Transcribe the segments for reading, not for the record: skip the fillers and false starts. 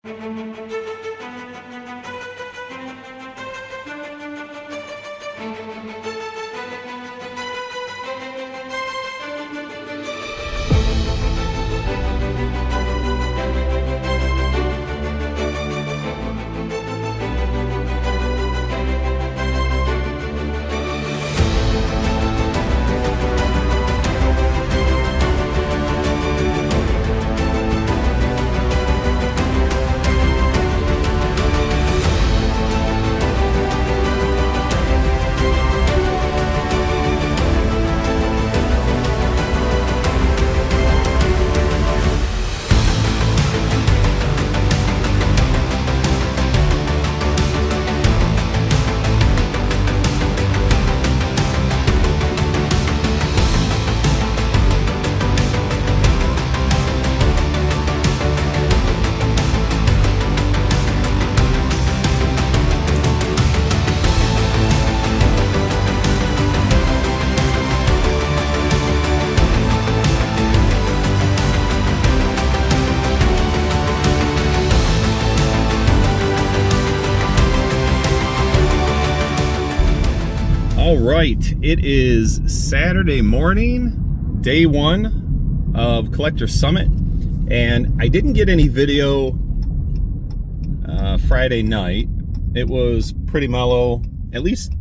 All right, it is Saturday morning, day one of Collector Summit, and I didn't get any video Friday night. It was pretty mellow, at least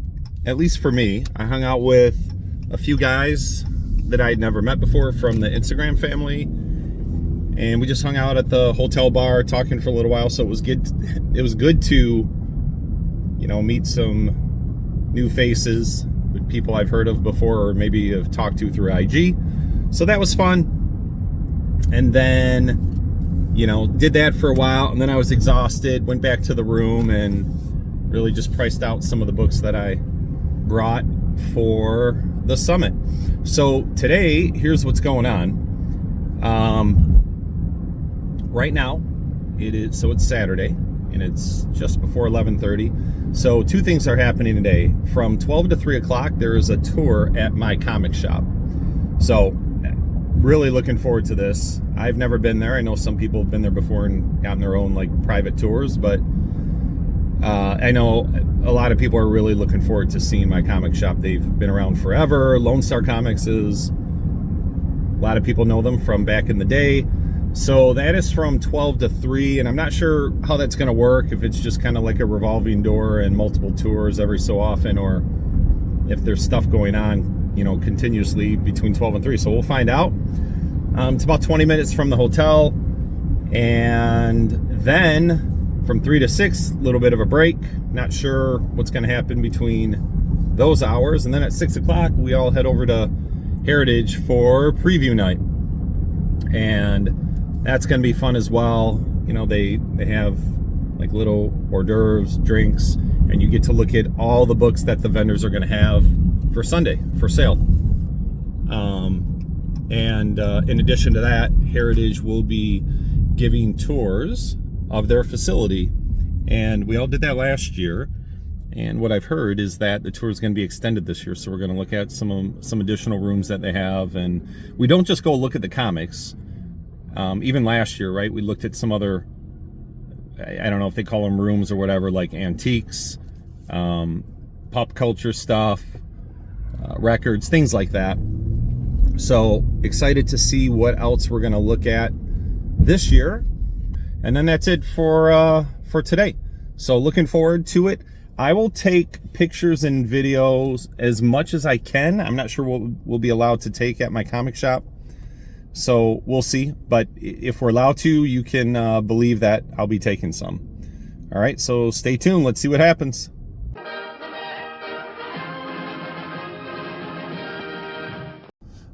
for me. I hung out with a few guys that I'd never met before from the Instagram family, and we just hung out at the hotel bar talking for a little while. So it was good. It was good to, you know, meet some new faces with people I've heard of before or maybe have talked to through IG. So that was fun. And then, you know, did that for a while, and then I was exhausted, went back to the room and really just priced out some of the books that I brought for the summit. So today, here's what's going on. Right now, it's Saturday, and it's just before 11:30. So two things are happening today. From 12 to 3 o'clock, there is a tour at my comic shop. So really looking forward to this. I've never been there. I know some people have been there before and gotten their own like private tours, but I know a lot of people are really looking forward to seeing my comic shop. They've been around forever. Lone Star Comics is, a lot of people know them from back in the day. So that is from 12 to 3, and I'm not sure how that's going to work, if it's just kind of like a revolving door and multiple tours every so often, or if there's stuff going on, you know, continuously between 12 and 3. So we'll find out. It's about 20 minutes from the hotel, and then from 3 to 6, a little bit of a break. Not sure what's going to happen between those hours. And then at 6 o'clock, we all head over to Heritage for preview night. And that's going to be fun as well. You know, they have like little hors d'oeuvres, drinks, and you get to look at all the books that the vendors are going to have for Sunday for sale. And in addition to that, Heritage will be giving tours of their facility. And we all did that last year. And what I've heard is that the tour is going to be extended this year. So we're going to look at some additional rooms that they have. And we don't just go look at the comics. Even last year, right, we looked at some other, I don't know if they call them rooms or whatever, like antiques, pop culture stuff, records, things like that. So excited to see what else we're going to look at this year. And then that's it for today. So looking forward to it. I will take pictures and videos as much as I can. I'm not sure what we'll be allowed to take at my comic shop. So we'll see, but if we're allowed to, you can believe that I'll be taking some. All right, so stay tuned. Let's see what happens.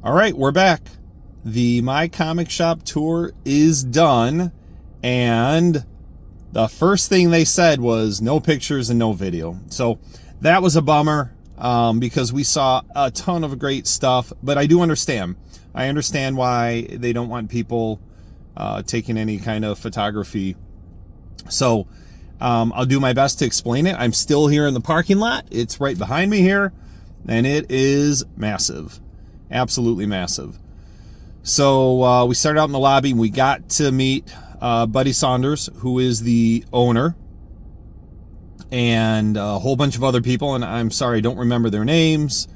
All right, we're back. The My Comic Shop tour is done, and the first thing they said was no pictures and no video. So that was a bummer because we saw a ton of great stuff, but I do understand. I understand why they don't want people taking any kind of photography. So I'll do my best to explain it. I'm still here in the parking lot. It's right behind me here, and it is massive. Absolutely massive. So we started out in the lobby, and we got to meet Buddy Saunders, who is the owner, and a whole bunch of other people, and I'm sorry, I don't remember their names.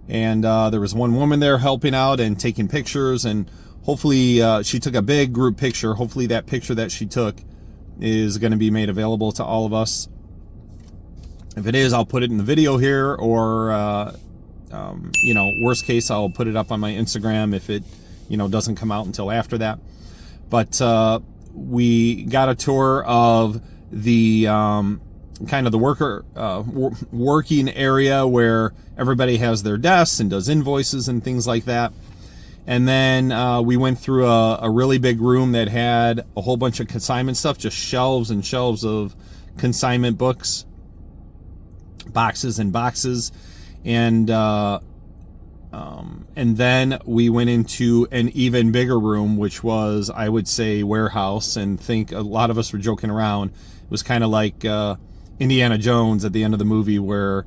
And there was one woman there helping out and taking pictures, and hopefully she took a big group picture. Hopefully that picture that she took is going to be made available to all of us. If it is, I'll put it in the video here, or you know, worst case, I'll put it up on my Instagram if it, you know, doesn't come out until after that. But we got a tour of the kind of the working area where everybody has their desks and does invoices and things like that. And then we went through a really big room that had a whole bunch of consignment stuff, just shelves and shelves of consignment books, boxes and boxes. And then we went into an even bigger room, which was, I would say, warehouse. And think a lot of us were joking around. It was kind of like Indiana Jones at the end of the movie, where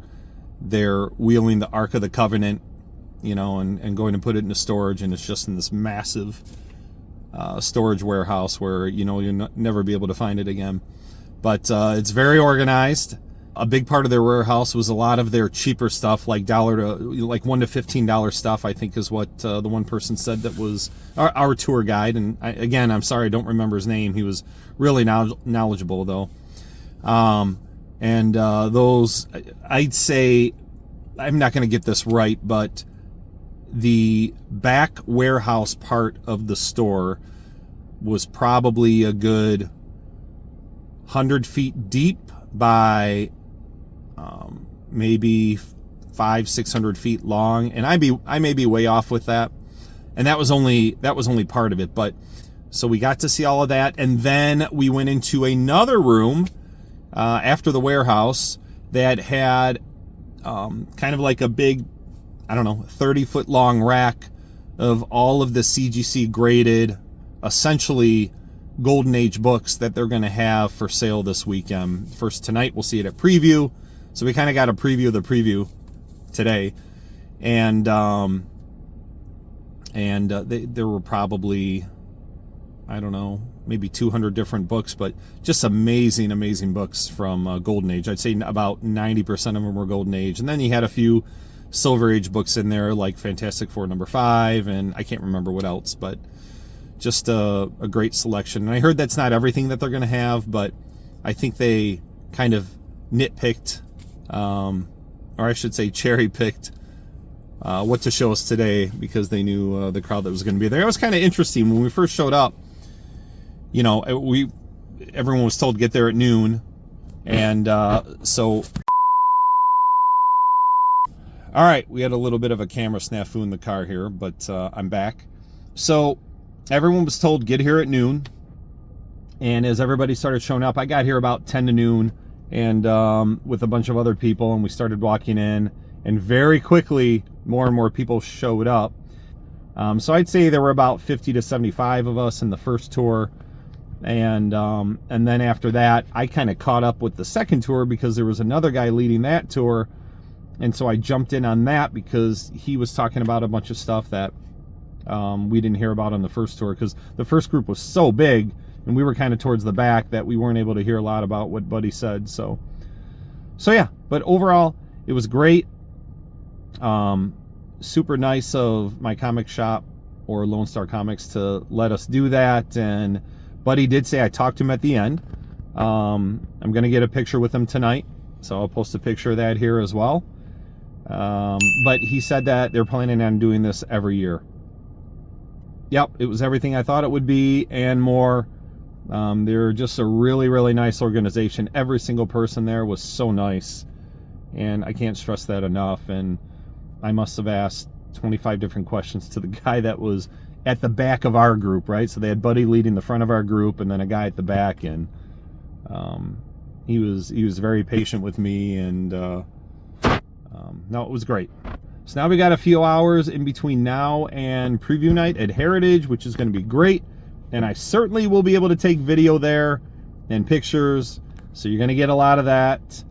they're wheeling the Ark of the Covenant, you know, and going to put it into storage, and it's just in this massive storage warehouse where, you know, you'll never be able to find it again. But it's very organized. A big part of their warehouse was a lot of their cheaper stuff, like $1 to $15 stuff, I think is what the one person said that was our tour guide. And again, I'm sorry, I don't remember his name. He was really knowledgeable, though. And those, I'd say, I'm not going to get this right, but the back warehouse part of the store was probably a good 100 feet deep by maybe 500-600 feet long, and I may be way off with that. And that was only part of it. But so we got to see all of that, and then we went into another room after the warehouse that had kind of like a big, I don't know, 30-foot long rack of all of the CGC graded, essentially Golden Age books that they're going to have for sale this weekend. First tonight, we'll see it at preview. So we kind of got a preview of the preview today. And there were probably, I don't know, maybe 200 different books, but just amazing, amazing books from Golden Age. I'd say about 90% of them were Golden Age. And then you had a few Silver Age books in there, like Fantastic Four #5, and I can't remember what else, but just a great selection. And I heard that's not everything that they're going to have, but I think they kind of nitpicked, or I should say cherry-picked, what to show us today, because they knew the crowd that was going to be there. It was kind of interesting. When we first showed up, you know, everyone was told to get there at noon, and so... All right, we had a little bit of a camera snafu in the car here, but I'm back. So everyone was told get here at noon, and as everybody started showing up, I got here about 10 to noon, and with a bunch of other people, and we started walking in, and very quickly more and more people showed up. So I'd say there were about 50 to 75 of us in the first tour, and then after that, I kind of caught up with the second tour because there was another guy leading that tour. And so I jumped in on that because he was talking about a bunch of stuff that we didn't hear about on the first tour, because the first group was so big and we were kind of towards the back that we weren't able to hear a lot about what Buddy said. So yeah, but overall it was great. Super nice of my comic shop, or Lone Star Comics, to let us do that. And Buddy did say, I talked to him at the end. I'm going to get a picture with him tonight, so I'll post a picture of that here as well. But he said that they're planning on doing this every year. Yep, it was everything I thought it would be and more. They're just a really, really nice organization. Every single person there was so nice, and I can't stress that enough. And I must have asked 25 different questions to the guy that was at the back of our group, right? So they had Buddy leading the front of our group, and then a guy at the back, and he was very patient with me, and no, it was great. So now we got a few hours in between now and preview night at Heritage, which is going to be great. And I certainly will be able to take video there and pictures. So you're going to get a lot of that.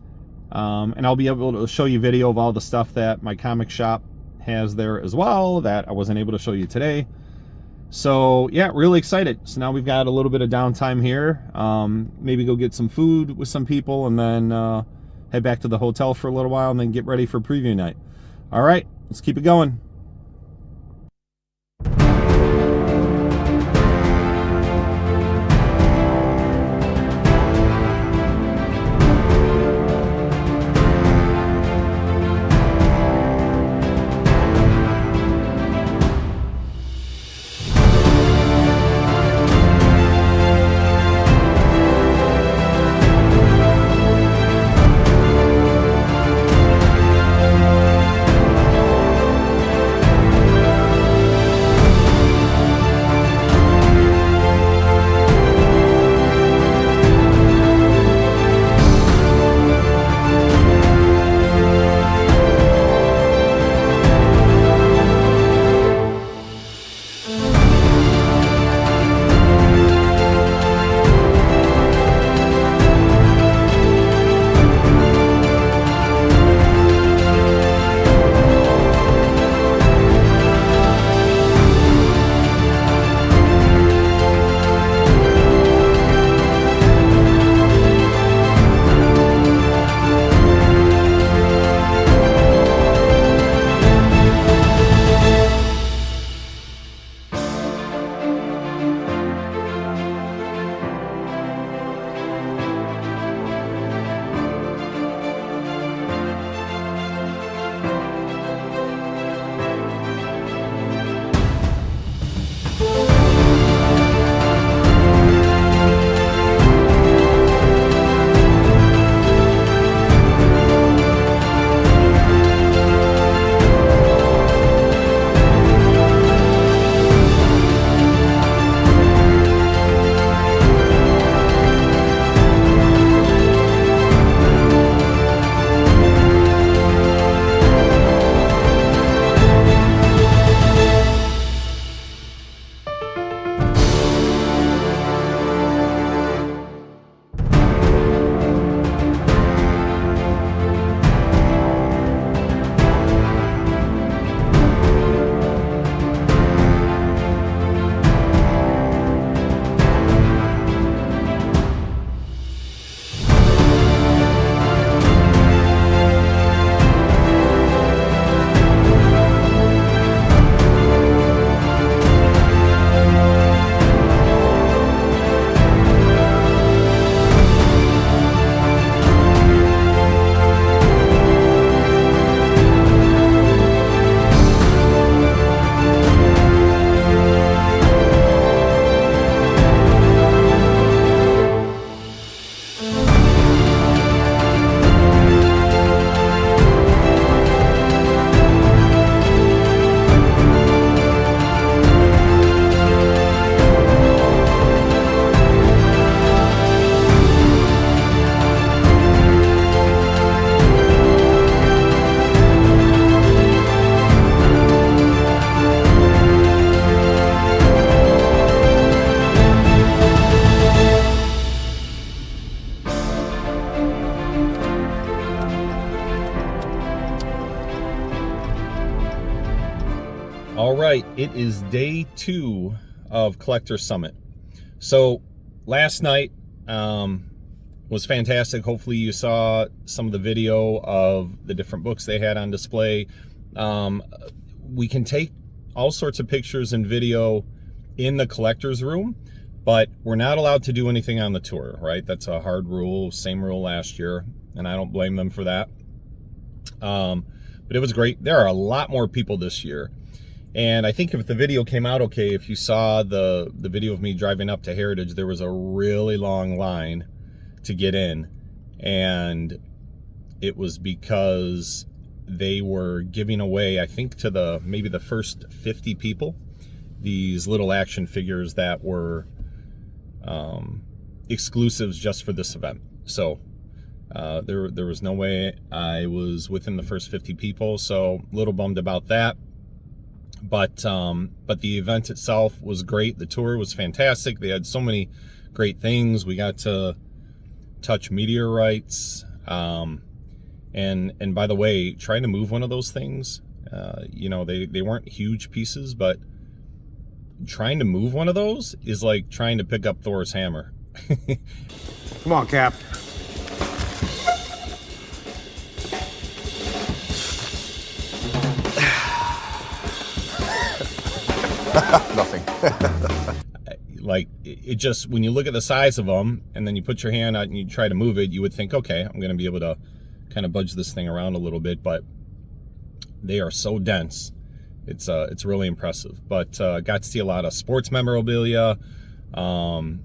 And I'll be able to show you video of all the stuff that my comic shop has there as well that I wasn't able to show you today. So yeah, really excited. So now we've got a little bit of downtime here. Maybe go get some food with some people, and then head back to the hotel for a little while, and then get ready for preview night. All right, let's keep it going. All right, it is day 2 of Collector Summit. So last night was fantastic. Hopefully you saw some of the video of the different books they had on display. We can take all sorts of pictures and video in the collector's room, but we're not allowed to do anything on the tour, right? That's a hard rule, same rule last year, and I don't blame them for that. But it was great. There are a lot more people this year. And I think if the video came out okay, if you saw the video of me driving up to Heritage, there was a really long line to get in. And it was because they were giving away, I think to maybe the first 50 people, these little action figures that were exclusives just for this event. So there was no way I was within the first 50 people, so a little bummed about that. But the event itself was great. The tour was fantastic. They had so many great things. We got to touch meteorites. And by the way, trying to move one of those things, you know, they weren't huge pieces, but trying to move one of those is like trying to pick up Thor's hammer. Come on, Cap. Nothing. Like, it just, when you look at the size of them and then you put your hand out and you try to move it, you would think, okay, I'm going to be able to kind of budge this thing around a little bit, but they are so dense. It's really impressive. But got to see a lot of sports memorabilia, some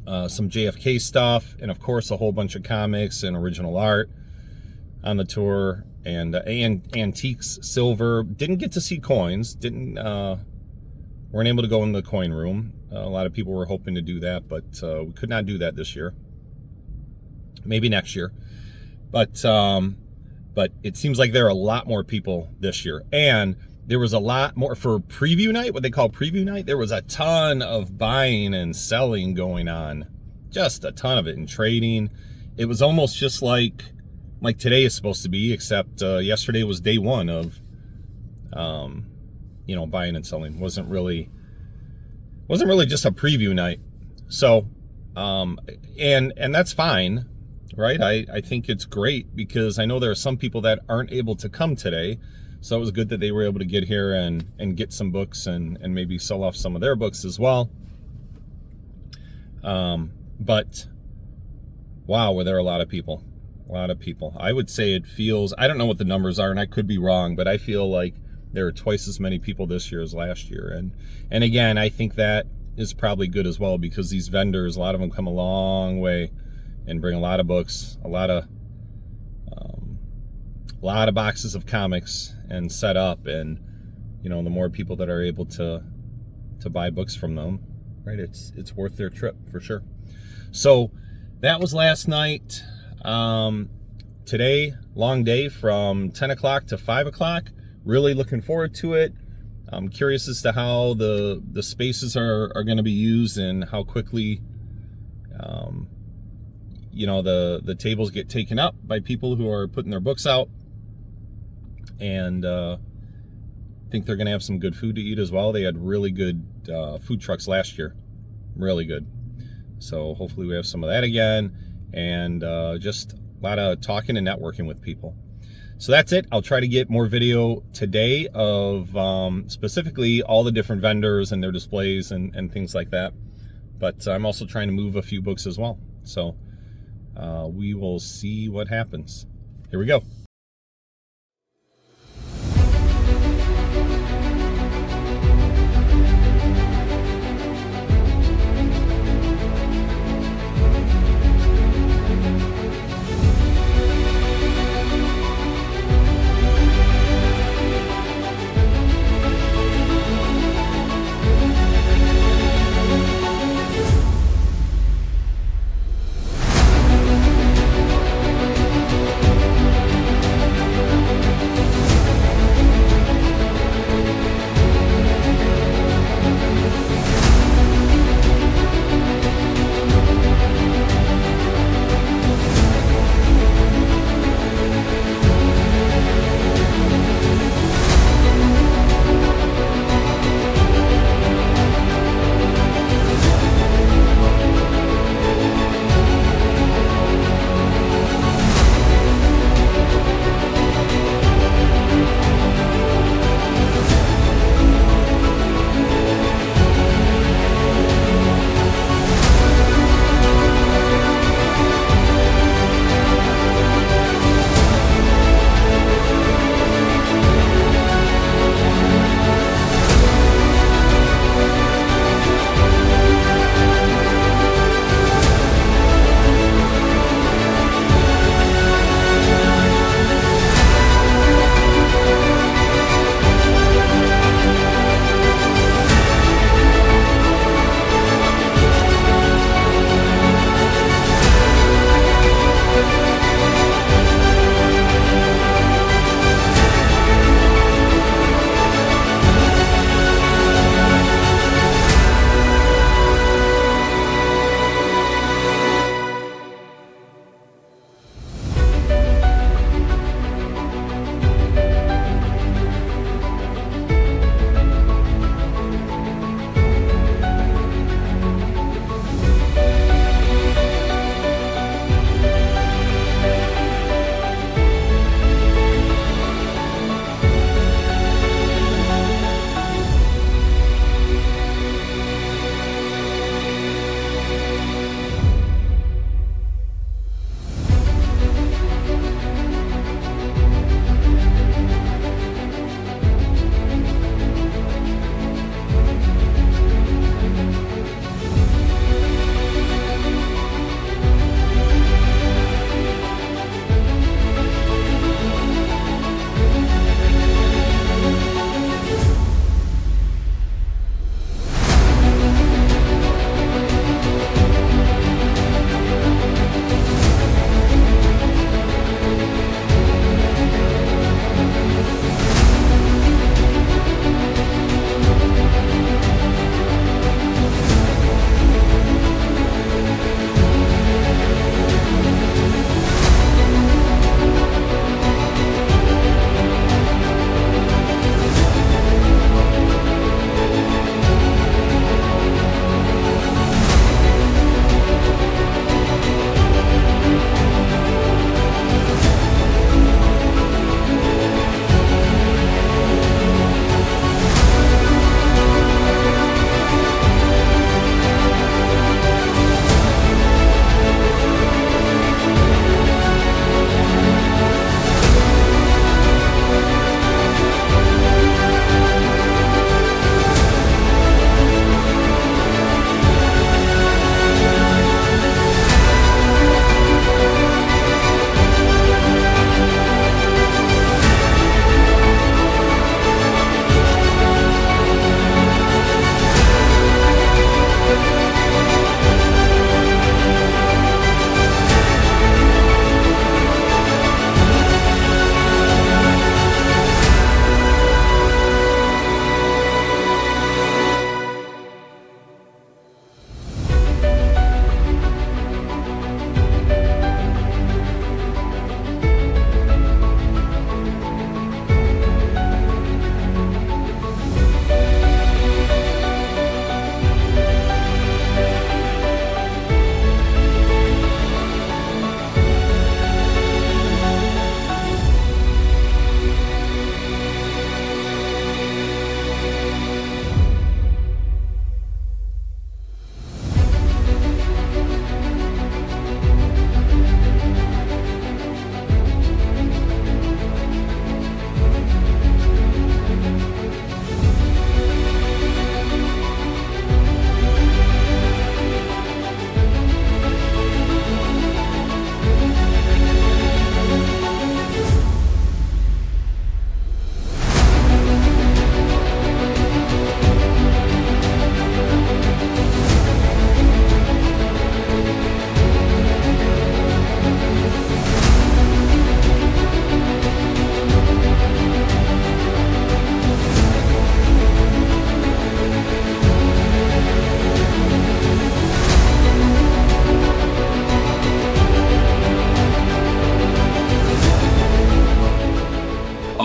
JFK stuff, and of course a whole bunch of comics and original art on the tour, and antiques, silver. Didn't get to see coins. Weren't able to go in the coin room. A lot of people were hoping to do that, but we could not do that this year. Maybe next year. But it seems like there are a lot more people this year. And there was a lot more for preview night, what they call preview night. There was a ton of buying and selling going on. Just a ton of it, and trading. It was almost just like today is supposed to be, except yesterday was day one of buying and selling. Wasn't really just a preview night. So and that's fine, right? I think it's great, because I know there are some people that aren't able to come today, so it was good that they were able to get here and get some books and maybe sell off some of their books as well. But wow, were there a lot of people. I would say it feels, I don't know what the numbers are, and I could be wrong, but I feel like there are twice as many people this year as last year. And again, I think that is probably good as well, because these vendors, a lot of them come a long way and bring a lot of books, a lot of boxes of comics and set up. And the more people that are able to buy books from them, right, it's worth their trip for sure. So that was last night. Today, long day from 10 o'clock to 5 o'clock. Really looking forward to it. I'm curious as to how the spaces are going to be used, and how quickly the tables get taken up by people who are putting their books out. And I think they're going to have some good food to eat as well. They had really good food trucks last year. Really good. So hopefully we have some of that again. And just a lot of talking and networking with people. So that's it. I'll try to get more video today of specifically all the different vendors and their displays and things like that. But I'm also trying to move a few books as well. So we will see what happens. Here we go.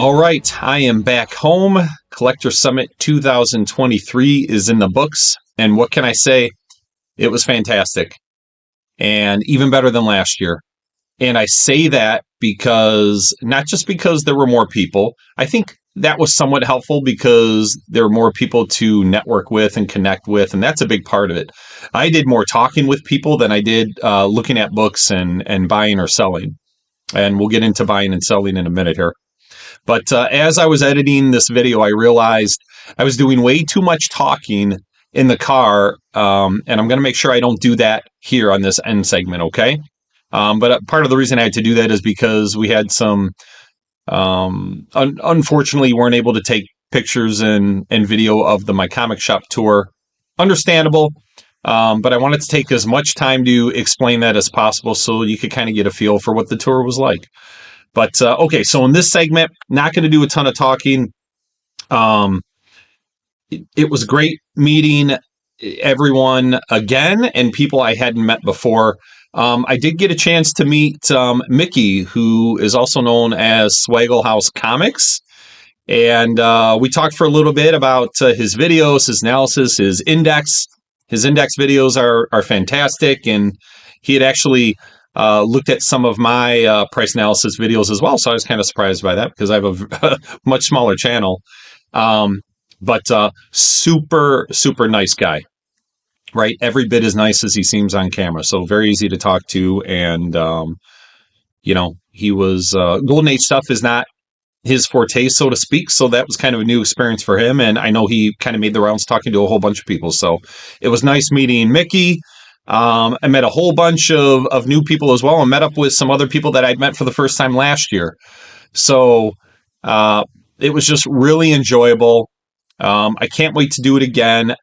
All right, I am back home. Collector Summit 2023 is in the books. And what can I say? It was fantastic. And even better than last year. And I say that because, not just because there were more people, I think that was somewhat helpful because there were more people to network with and connect with, and that's a big part of it. I did more talking with people than I did looking at books and buying or selling. And we'll get into buying and selling in a minute here. But as I was editing this video, I realized I was doing way too much talking in the car, and I'm going to make sure I don't do that here on this end segment, okay? But part of the reason I had to do that is because we had some, unfortunately, weren't able to take pictures and video of the My Comic Shop tour. Understandable, but I wanted to take as much time to explain that as possible so you could kind of get a feel for what the tour was like. But okay, so in this segment, not going to do a ton of talking. It was great meeting everyone again and people I hadn't met before. I did get a chance to meet Mickey, who is also known as Swaggle House Comics. And we talked for a little bit about his videos, his analysis, his index. His index videos are fantastic. And he had actually looked at some of my price analysis videos as well. So I was kind of surprised by that because I have a much smaller channel. But super, super nice guy. Right, every bit as nice as he seems on camera. So very easy to talk to, and he was Golden Age stuff is not his forte, so to speak. So that was kind of a new experience for him, and I know he kind of made the rounds talking to a whole bunch of people. So it was nice meeting Mickey. I met a whole bunch of new people as well, and met up with some other people that I'd met for the first time last year. So it was just really enjoyable. I can't wait to do it again.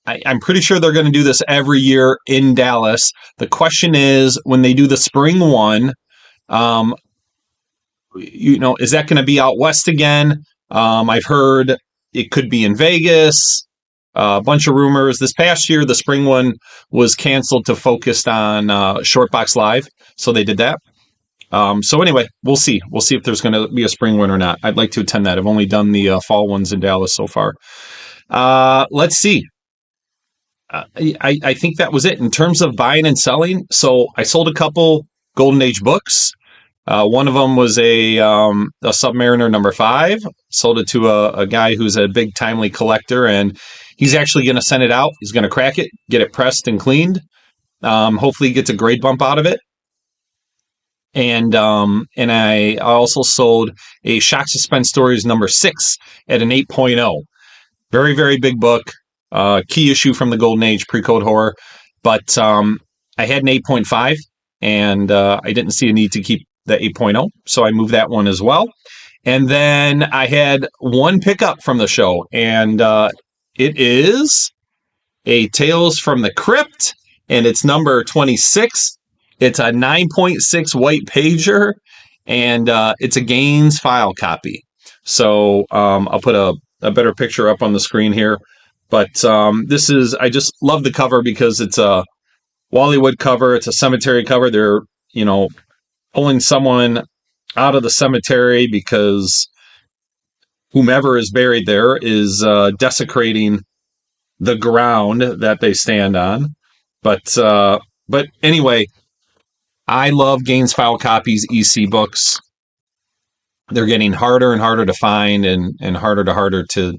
I'm pretty sure they're going to do this every year in Dallas. The question is, when they do the spring one, is that going to be out west again? I've heard it could be in Vegas. A bunch of rumors. This past year, the spring one was canceled to focus on Shortbox Live, so they did that. So anyway, we'll see. We'll see if there's going to be a spring one or not. I'd like to attend that. I've only done the fall ones in Dallas so far. Let's see. I think that was it in terms of buying and selling. So I sold a couple Golden Age books. One of them was a Submariner number 5. Sold it to a guy who's a big Timely collector, and he's actually going to send it out. He's going to crack it, get it pressed and cleaned. Hopefully he gets a grade bump out of it. And I also sold a Shock Suspense Stories number 6 at an 8.0. Very, very big book. Key issue from the Golden Age pre-code horror, but I had an 8.5 and I didn't see a need to keep the 8.0, so I moved that one as well. And then I had one pickup from the show, and it is a Tales from the Crypt, and it's number 26. It's a 9.6 white pager, and it's a Gaines file copy. So I'll put a better picture up on the screen here. But I just love the cover because it's a Wallywood cover. It's a cemetery cover. They're, pulling someone out of the cemetery because whomever is buried there is desecrating the ground that they stand on. But anyway, I love Gaines file copies, EC books. They're getting harder and harder to find and harder to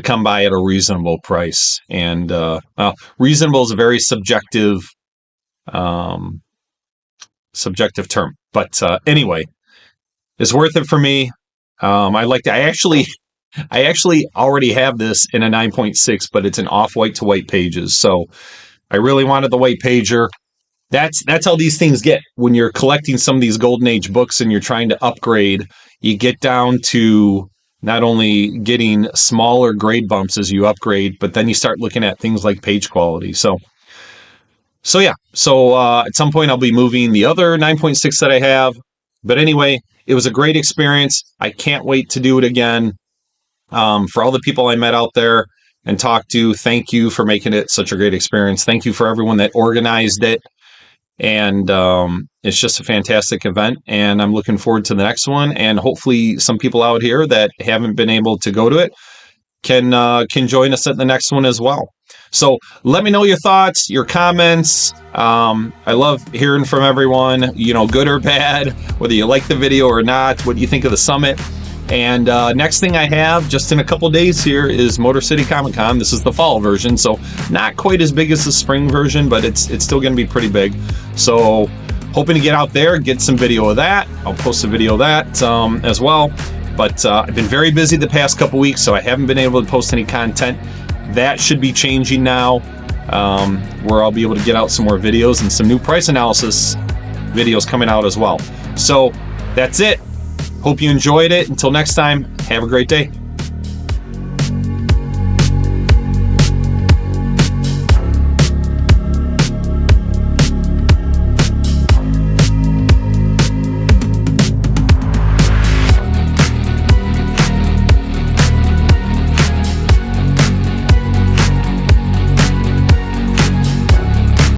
come by at a reasonable price. And reasonable is a very subjective term. But anyway, it's worth it for me. I actually already have this in a 9.6, but it's an off-white to white pages. So I really wanted the white pager. That's how these things get when you're collecting some of these Golden Age books and you're trying to upgrade. You get down to not only getting smaller grade bumps as you upgrade, but then you start looking at things like page quality. So yeah. So at some point I'll be moving the other 9.6 that I have. But anyway, it was a great experience. I can't wait to do it again. For all the people I met out there and talked to, thank you for making it such a great experience. Thank you for everyone that organized it and It's just a fantastic event, and I'm looking forward to the next one. And hopefully some people out here that haven't been able to go to it can join us at the next one as well. So let me know your thoughts, your comments. I love hearing from everyone, good or bad, whether you like the video or not, what do you think of the summit. And next thing I have just in a couple days here is Motor City Comic Con. This is the fall version, so not quite as big as the spring version, but it's still going to be pretty big. So hoping to get out there, get some video of that. I'll post a video of that as well. But I've been very busy the past couple weeks, so I haven't been able to post any content. That should be changing now, where I'll be able to get out some more videos and some new price analysis videos coming out as well. So that's it. Hope you enjoyed it. Until next time, have a great day.